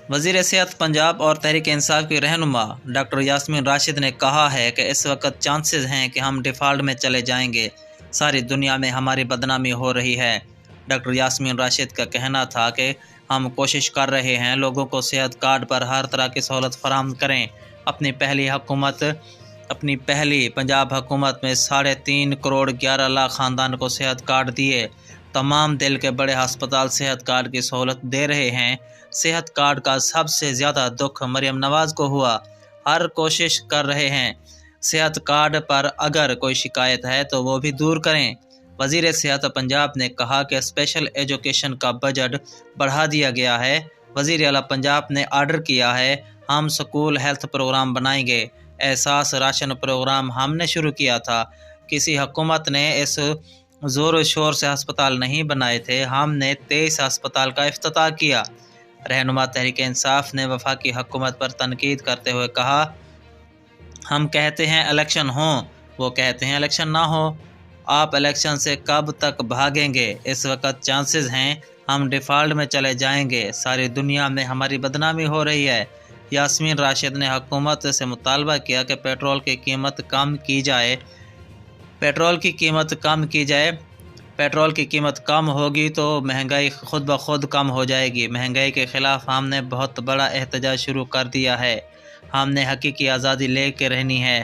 وزیر صحت پنجاب اور تحریک انصاف کی رہنما ڈاکٹر یاسمین راشد نے کہا ہے کہ اس وقت چانسز ہیں کہ ہم ڈیفالٹ میں چلے جائیں گے، ساری دنیا میں ہماری بدنامی ہو رہی ہے۔ ڈاکٹر یاسمین راشد کا کہنا تھا کہ ہم کوشش کر رہے ہیں لوگوں کو صحت کارڈ پر ہر طرح کی سہولت فراہم کریں۔ اپنی پہلی پنجاب حکومت میں 3.5 کروڑ 11 لاکھ خاندان کو صحت کارڈ دیے۔ تمام دل کے بڑے ہسپتال صحت کارڈ کی سہولت دے رہے ہیں۔ صحت کارڈ کا سب سے زیادہ دکھ مریم نواز کو ہوا، ہر کوشش کر رہے ہیں صحت کارڈ پر اگر کوئی شکایت ہے تو وہ بھی دور کریں۔ وزیر صحت پنجاب نے کہا کہ اسپیشل ایجوکیشن کا بجٹ بڑھا دیا گیا ہے۔ وزیر اعلیٰ پنجاب نے آرڈر کیا ہے، ہم سکول ہیلتھ پروگرام بنائیں گے۔ احساس راشن پروگرام ہم نے شروع کیا تھا، کسی حکومت نے اس زور و شور سے ہسپتال نہیں بنائے تھے، ہم نے 23 ہسپتال کا افتتاح کیا۔ رہنما تحریک انصاف نے وفاقی حکومت پر تنقید کرتے ہوئے کہا، ہم کہتے ہیں الیکشن ہوں، وہ کہتے ہیں الیکشن نہ ہو، آپ الیکشن سے کب تک بھاگیں گے؟ اس وقت چانسز ہیں ہم ڈیفالٹ میں چلے جائیں گے، ساری دنیا میں ہماری بدنامی ہو رہی ہے۔ یاسمین راشد نے حکومت سے مطالبہ کیا کہ پیٹرول کی قیمت کم کی جائے۔ پیٹرول کی قیمت کم ہوگی تو مہنگائی خود بخود کم ہو جائے گی۔ مہنگائی کے خلاف ہم نے بہت بڑا احتجاج شروع کر دیا ہے، ہم نے حقیقی آزادی لے کے رہنی ہے۔